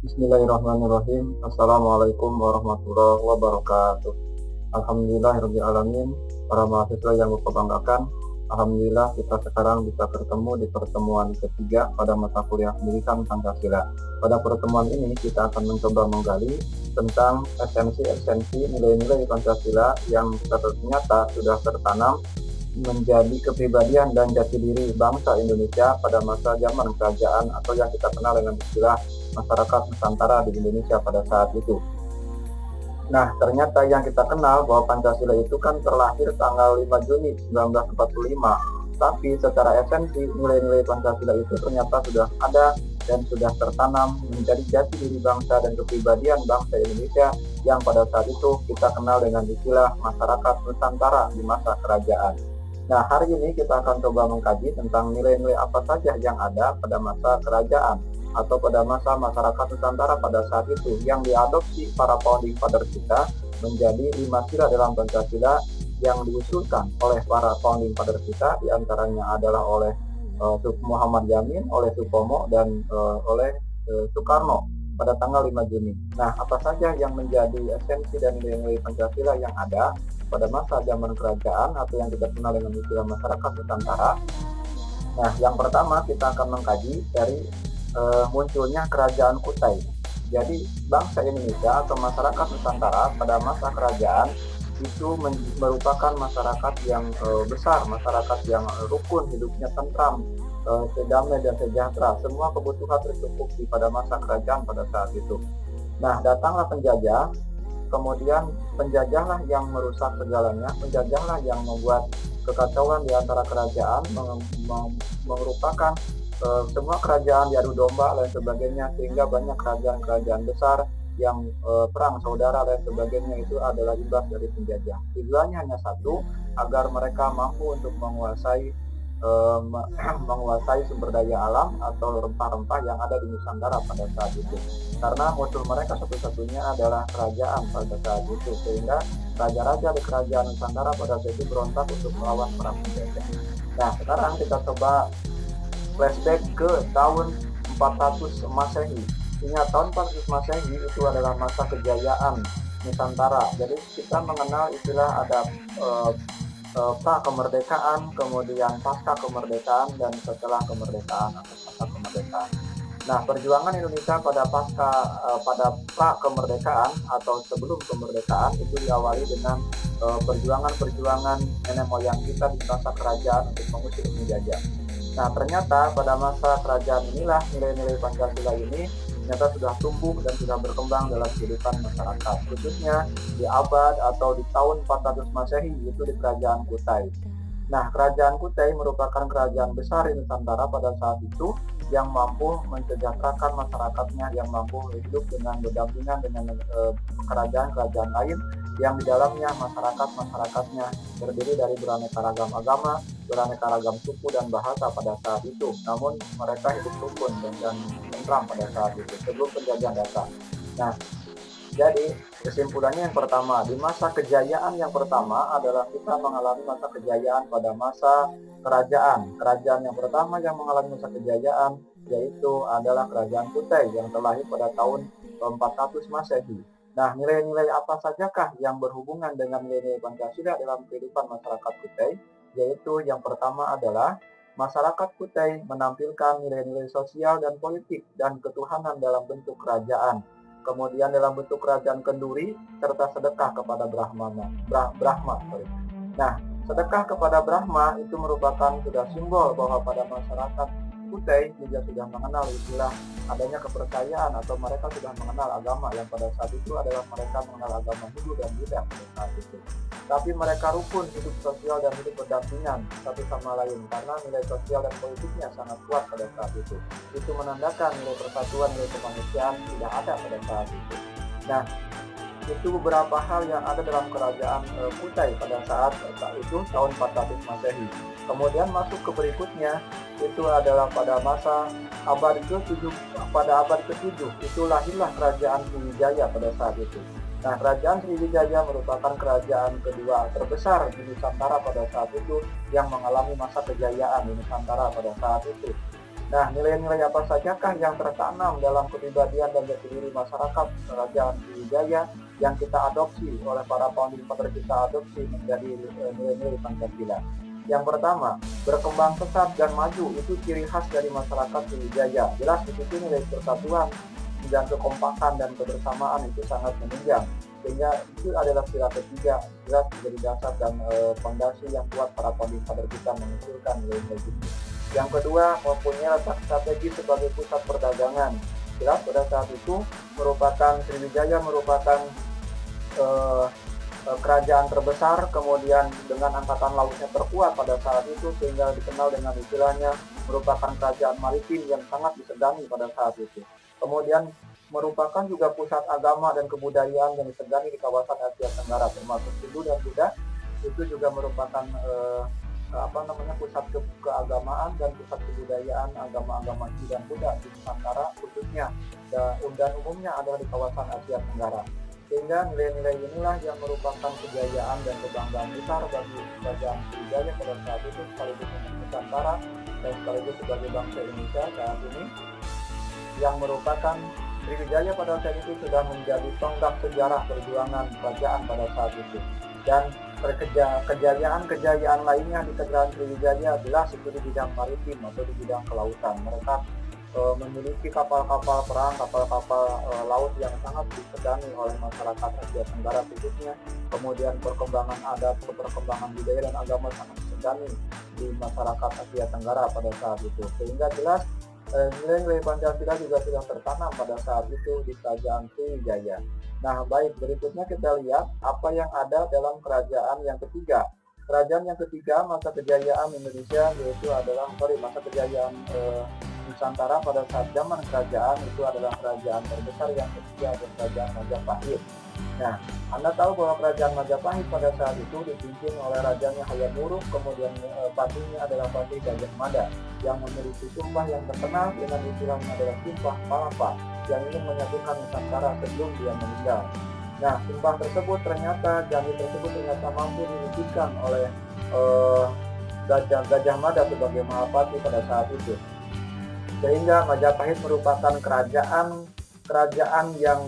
Bismillahirrahmanirrahim. Assalamualaikum warahmatullahi wabarakatuh. Alhamdulillahirabbil alamin. Para mahasiswa yang kubanggakan, alhamdulillah kita sekarang bisa bertemu di pertemuan ketiga pada mata kuliah Pendidikan Pancasila. Pada pertemuan ini kita akan mencoba menggali tentang esensi-esensi nilai-nilai Pancasila yang ternyata sudah tertanam menjadi kepribadian dan jati diri bangsa Indonesia pada masa zaman kerajaan atau yang kita kenal dengan istilah masyarakat Nusantara di Indonesia pada saat itu. Nah, ternyata yang kita kenal bahwa Pancasila itu kan terlahir tanggal 5 Juni 1945, tapi secara esensi nilai-nilai Pancasila itu ternyata sudah ada dan sudah tertanam menjadi jati diri bangsa dan kepribadian bangsa Indonesia yang pada saat itu kita kenal dengan istilah masyarakat Nusantara di masa kerajaan. Nah, hari ini kita akan coba mengkaji tentang nilai-nilai apa saja yang ada pada masa kerajaan atau pada masa masyarakat Nusantara pada saat itu yang diadopsi para founding father kita menjadi 5 sila dalam Pancasila yang diusulkan oleh para founding father kita, diantaranya adalah oleh Muhammad Yamin, oleh Supomo, dan oleh Soekarno pada tanggal 5 Juni. Nah, apa saja yang menjadi esensi dan nilai-nilai Pancasila yang ada pada masa zaman kerajaan atau yang kita kenal dengan istilah masyarakat Nusantara? Nah, yang pertama kita akan mengkaji dari munculnya kerajaan Kutai. Jadi bangsa Indonesia atau masyarakat Nusantara pada masa kerajaan itu merupakan masyarakat yang besar, masyarakat yang rukun, hidupnya tentram, damai dan sejahtera. Semua kebutuhan tercukupi pada masa kerajaan pada saat itu. Nah, datanglah penjajah, kemudian penjajahlah yang merusak segalanya, penjajahlah yang membuat kekacauan di antara kerajaan, merupakan semua kerajaan diadu domba dan sebagainya, sehingga banyak kerajaan-kerajaan besar yang perang saudara dan sebagainya itu adalah imbas dari penjajah. Tujuannya hanya satu, agar mereka mampu untuk menguasai sumber daya alam atau rempah-rempah yang ada di Nusantara pada saat itu. Karena musuh mereka satu-satunya adalah kerajaan pada saat itu, sehingga raja-raja di kerajaan Nusantara pada saat itu berontak untuk melawan para penjajah. Nah, sekarang kita coba flashback ke tahun 400 Masehi. Ingat, tahun 400 Masehi itu adalah masa kejayaan Nusantara. Jadi kita mengenal istilah ada pra kemerdekaan, kemudian pasca kemerdekaan, dan setelah kemerdekaan atau pasca kemerdekaan. Nah, perjuangan Indonesia pada pra kemerdekaan atau sebelum kemerdekaan itu diawali dengan perjuangan-perjuangan nenek moyang kita di masa kerajaan untuk mengusir penjajah. Nah, ternyata pada masa kerajaan inilah nilai-nilai Pancasila ini ternyata sudah tumbuh dan sudah berkembang dalam kehidupan masyarakat, khususnya di abad atau di tahun 400 Masehi, itu di Kerajaan Kutai. Nah, Kerajaan Kutai merupakan kerajaan besar di Nusantara pada saat itu yang mampu mensejahterakan masyarakatnya, yang mampu hidup dengan berdampingan dengan kerajaan-kerajaan lain yang di dalamnya masyarakatnya terdiri dari beraneka ragam agama, beraneka ragam suku dan bahasa pada saat itu. Namun mereka hidup rukun dan tentram pada saat itu sebelum penjajahan datang. Nah, jadi kesimpulannya yang pertama, di masa kejayaan yang pertama adalah kita mengalami masa kejayaan pada masa kerajaan. Kerajaan yang pertama yang mengalami masa kejayaan yaitu adalah Kerajaan Kutai yang terlahir pada tahun 400 Masehi. Nah, nilai-nilai apa sajakah yang berhubungan dengan nilai-nilai Pancasila dalam kehidupan masyarakat Kutai? Yaitu yang pertama adalah masyarakat Kutai menampilkan nilai-nilai sosial dan politik dan ketuhanan dalam bentuk kerajaan. Kemudian dalam bentuk kerajaan kenduri serta sedekah kepada Brahma. Nah, sedekah kepada Brahma itu merupakan sudah simbol bahwa pada masyarakat Kutai juga sudah mengenal istilah adanya kepercayaan atau mereka sudah mengenal agama yang pada saat itu adalah mereka mengenal agama Hindu dan Buddha pada saat itu. Tapi mereka rukun hidup sosial dan hidup berdampingan satu sama lain karena nilai sosial dan politiknya sangat kuat pada saat itu. Itu menandakan nilai persatuan, nilai kemanusiaan tidak ada pada saat itu. Nah, itu beberapa hal yang ada dalam kerajaan Kutai pada saat itu tahun 400 Masehi. Kemudian masuk ke berikutnya itu adalah pada masa abad ke-7, pada abad ke-7 itu lahirlah kerajaan Sriwijaya pada saat itu. Nah, kerajaan Sriwijaya merupakan kerajaan kedua terbesar di Nusantara pada saat itu yang mengalami masa kejayaan di Nusantara pada saat itu. Nah, nilai-nilai apa sajakah yang tertanam dalam kepribadian dan jati diri masyarakat Kerajaan Sriwijaya yang kita adopsi oleh para founding father kita adopsi menjadi nilai-nilai Pancasila? Yang pertama, berkembang pesat dan maju itu ciri khas dari masyarakat Sriwijaya. Jelas di situ nilai persatuan dan kekompakan dan kebersamaan itu sangat menunjang. Sehingga itu adalah sila ketiga, jelas menjadi dasar dan fondasi yang kuat para founding father kita mengusulkan nilai-nilai itu. Yang kedua, mempunyai letak strategis sebagai pusat perdagangan. Jelas pada saat itu Sriwijaya merupakan kerajaan terbesar, kemudian dengan angkatan lautnya terkuat pada saat itu, sehingga dikenal dengan istilahnya merupakan kerajaan maritim yang sangat disegani pada saat itu. Kemudian merupakan juga pusat agama dan kebudayaan yang disegani di kawasan Asia Tenggara, termasuk Hindu dan Buddha. Itu juga merupakan pusat keagamaan dan pusat kebudayaan agama-agama Hindu dan Buddha di Nusantara khususnya, dan umumnya adalah di kawasan Asia Tenggara. Sehingga nilai-nilai inilah yang merupakan kejayaan dan kebanggaan besar bagi kerajaan Sriwijaya pada saat itu, sekaligus untuk Nusantara dan sekaligus sebagai bangsa Indonesia saat ini, yang merupakan Sriwijaya pada saat itu sudah menjadi tonggak sejarah perjuangan kerajaan pada saat itu. Dan kejayaan lainnya di kerajaan Sriwijaya jelas itu di bidang maritim atau di bidang kelautan. Mereka memiliki kapal-kapal perang, kapal-kapal laut yang sangat disegani oleh masyarakat Asia Tenggara khususnya. Kemudian perkembangan adat, perkembangan budaya dan agama sangat disegani di masyarakat Asia Tenggara pada saat itu. Sehingga jelas nilai-nilai Pancasila juga sudah tertanam pada saat itu di kerajaan Sriwijaya. Nah, baik, berikutnya kita lihat apa yang ada dalam kerajaan yang ketiga. Kerajaan yang ketiga masa kejayaan Indonesia yaitu adalah masa kejayaan Nusantara pada saat zaman kerajaan itu adalah kerajaan terbesar yang ketiga, adalah kerajaan Majapahit. Nah, Anda tahu bahwa kerajaan Majapahit pada saat itu dipimpin oleh rajanya Hayam Wuruk, kemudian patihnya adalah Patih Gajah Mada yang memiliki sumpah yang terkenal dengan istilahnya adalah Sumpah Palapa yang ingin menyatukan Nusantara sebelum dia meninggal. Nah, sumpah tersebut janji tersebut ternyata mampu diwujudkan oleh Gajah Mada sebagai Mahapati pada saat itu. Sehingga Majapahit merupakan kerajaan yang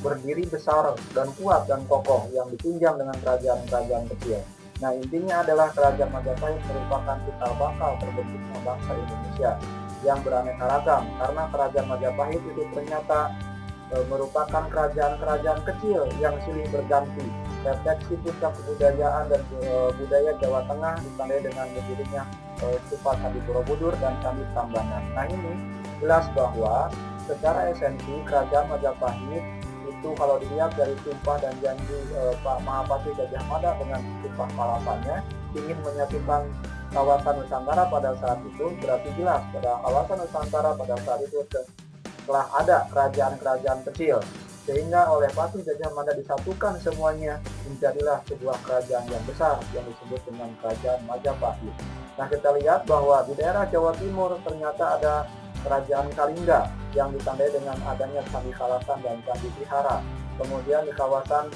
berdiri besar dan kuat dan kokoh yang ditunjang dengan kerajaan-kerajaan kecil. Nah, intinya adalah kerajaan Majapahit merupakan cikal bakal terbentuknya bangsa Indonesia yang beraneka ragam, karena kerajaan Majapahit itu ternyata merupakan kerajaan-kerajaan kecil yang silih berganti. Refleksi pusat kebudayaan dan budaya Jawa Tengah ditandai dengan berdirinya stupa Candi Borobudur dan Candi Prambanan. Nah, ini jelas bahwa secara esensi kerajaan Majapahit itu kalau dilihat dari sumpah dan janji Pak Mahapati Gajah Mada dengan Sumpah Palapanya ingin menyatukan kawasan Nusantara pada saat itu, berarti jelas pada kawasan Nusantara pada saat itu telah ada kerajaan-kerajaan kecil, sehingga oleh Patih Gajah Mada disatukan semuanya menjadilah sebuah kerajaan yang besar yang disebut dengan Kerajaan Majapahit. Nah, kita lihat bahwa di daerah Jawa Timur ternyata ada Kerajaan Kalingga yang ditandai dengan adanya Candi Kalasan dan Candi Vihara. Kemudian di kawasan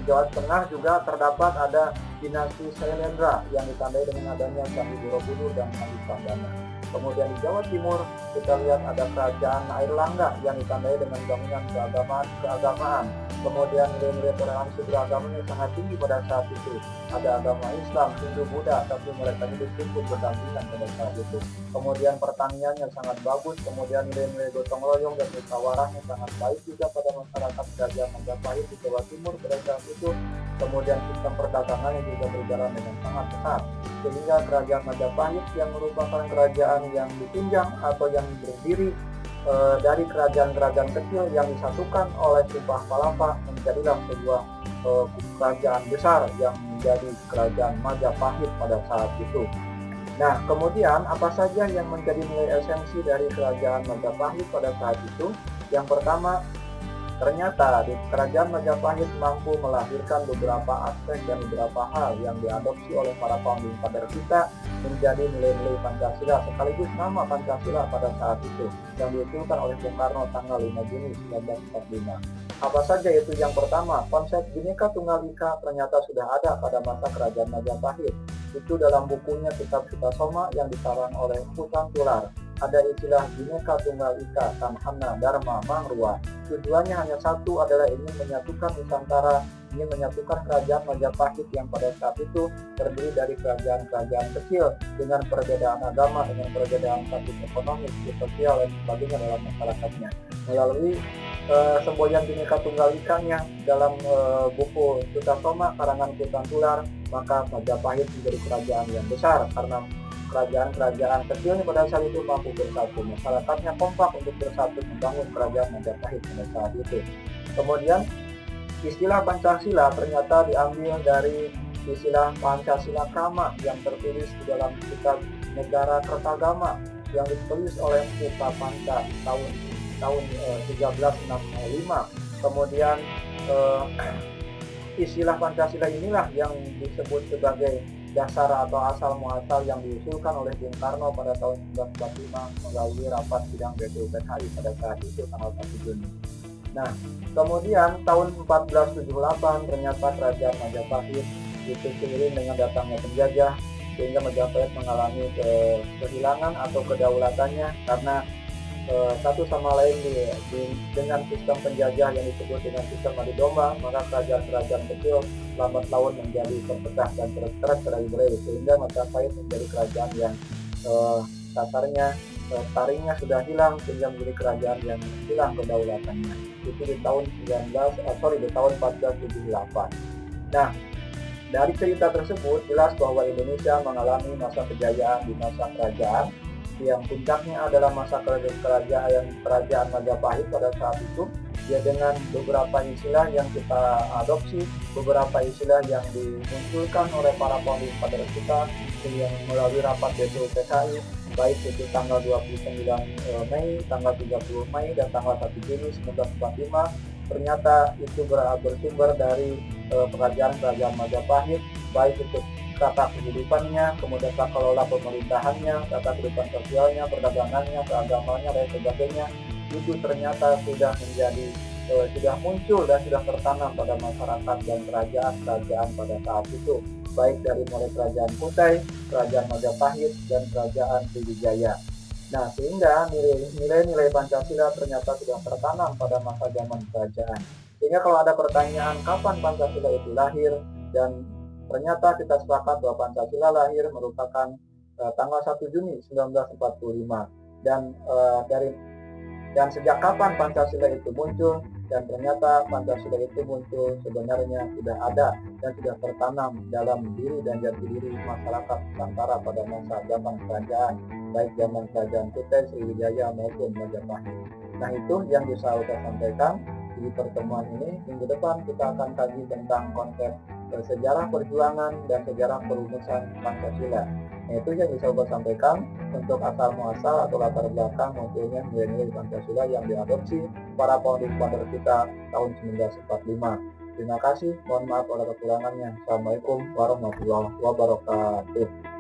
Jawa Tengah juga terdapat ada dinasti Sailendra yang ditandai dengan adanya Candi Borobudur dan Candi Prambanan. Kemudian di Jawa Timur kita lihat ada Kerajaan Airlangga yang ditandai dengan bangunan keagamaan. Kemudian nilai-nilai toleransi beragama yang sangat tinggi pada saat itu. Ada agama Islam, Hindu, Buddha, tapi mereka hidup pun berdampingan pada saat itu. Kemudian pertanian yang sangat bagus, kemudian nilai-nilai gotong royong dan musyawarah yang sangat baik juga pada masyarakat Kerajaan Majapahit di Jawa Timur pada saat itu. Kemudian sistem perdagangan yang juga berjalan dengan sangat pesat. Sehingga Kerajaan Majapahit yang merupakan kerajaan yang ditunjang atau yang berdiri dari kerajaan-kerajaan kecil yang disatukan oleh Sumpah Palapa menjadilah sebuah kerajaan besar yang menjadi Kerajaan Majapahit pada saat itu. Nah, kemudian apa saja yang menjadi nilai esensi dari Kerajaan Majapahit pada saat itu? Yang pertama, ternyata di Kerajaan Majapahit mampu melahirkan beberapa aspek dan beberapa hal yang diadopsi oleh para founding father kita menjadi nilai-nilai Pancasila, sekaligus nama Pancasila pada saat itu yang diusulkan oleh Bung Karno tanggal 5 Juni 1945. Apa saja itu? Yang pertama, konsep Bhinneka Tunggal Ika ternyata sudah ada pada masa Kerajaan Majapahit. Itu dalam bukunya Kitab Sutasoma yang dikarang oleh Empu Sangtular. ada istilah Bhinneka Tunggal Ika, Samhana, Dharma, Mangrua. Tujuannya hanya satu, adalah ingin menyatukan Nusantara, ingin menyatukan kerajaan Majapahit yang pada saat itu terdiri dari kerajaan-kerajaan kecil dengan perbedaan agama, dengan perbedaan status ekonomi, sosial, dan sebagainya dalam masyarakatnya. Melalui semboyan Bhinneka Tunggal Ika-nya dalam buku Sutasoma karangan Kutan Tular, maka Majapahit menjadi kerajaan yang besar karena kerajaan-kerajaan kecilnya pada saat itu mampu bersatu, masyarakatnya kompak untuk bersatu membangun kerajaan Majapahit pada saat itu. Kemudian istilah Pancasila ternyata diambil dari istilah Pancasila Krama yang tertulis di dalam kitab Negara Kertagama yang ditulis oleh Puka Panca tahun 1365. Kemudian istilah Pancasila inilah yang disebut sebagai dasar atau asal muasal yang diusulkan oleh Bung Karno pada tahun 1945 melalui rapat sidang BPUPKI pada saat itu tanggal 1 Juni. Nah, kemudian tahun 1478 ternyata kerajaan Majapahit itu seiring dengan datangnya penjajah sehingga Majapahit mengalami kehilangan atau kedaulatannya karena satu sama lain dengan sistem penjajah yang disebut dengan sistem adu domba, maka kerajaan-kerajaan kecil lambat laun menjadi terpecah dan tercerai-berai sehingga Majapahit menjadi kerajaan yang taringnya sudah hilang sehingga menjadi kerajaan yang hilang kedaulatannya. Itu di tahun 1478. Nah, dari cerita tersebut jelas bahwa Indonesia mengalami masa kejayaan di masa kerajaan yang puncaknya adalah masa kerajaan Majapahit pada saat itu, ya dengan beberapa istilah yang kita adopsi, beberapa istilah yang dimunculkan oleh para pemimpin pada kita yang melalui rapat BPUPKI, baik itu tanggal 29 Mei, tanggal 30 Mei, dan tanggal 1 Juni 1945, ternyata itu bersumber dari kerajaan Majapahit, baik itu tata kehidupannya, kemudian tata kelola pemerintahannya, tata kehidupan sosialnya, perdagangannya, keagamaannya, dan sebagainya, itu ternyata sudah muncul dan sudah tertanam pada masyarakat dan kerajaan pada saat itu, baik dari mulai kerajaan Kutai, kerajaan Majapahit, dan kerajaan Sriwijaya. Nah, sehingga nilai-nilai Pancasila ternyata sudah tertanam pada masa zaman kerajaan. Sehingga kalau ada pertanyaan kapan Pancasila itu lahir, dan ternyata kita sepakat bahwa Pancasila lahir merupakan tanggal 1 Juni 1945 dan sejak kapan Pancasila itu muncul, dan ternyata Pancasila itu muncul sebenarnya sudah ada dan sudah tertanam dalam diri dan jati diri masyarakat Nusantara pada masa zaman kerajaan, baik zaman kerajaan Kutai, Sriwijaya maupun Majapahit. Nah, itu yang bisa saya sampaikan di pertemuan ini. Minggu depan kita akan kaji tentang konsep sejarah perjuangan dan sejarah perumusan Pancasila. Nah, itu yang bisa saya sampaikan untuk asal muasal atau latar belakang munculnya nilai-nilai Pancasila yang diadopsi para founder kita tahun 1945. Terima kasih, mohon maaf kalau kekurangannya. Assalamualaikum warahmatullahi wabarakatuh.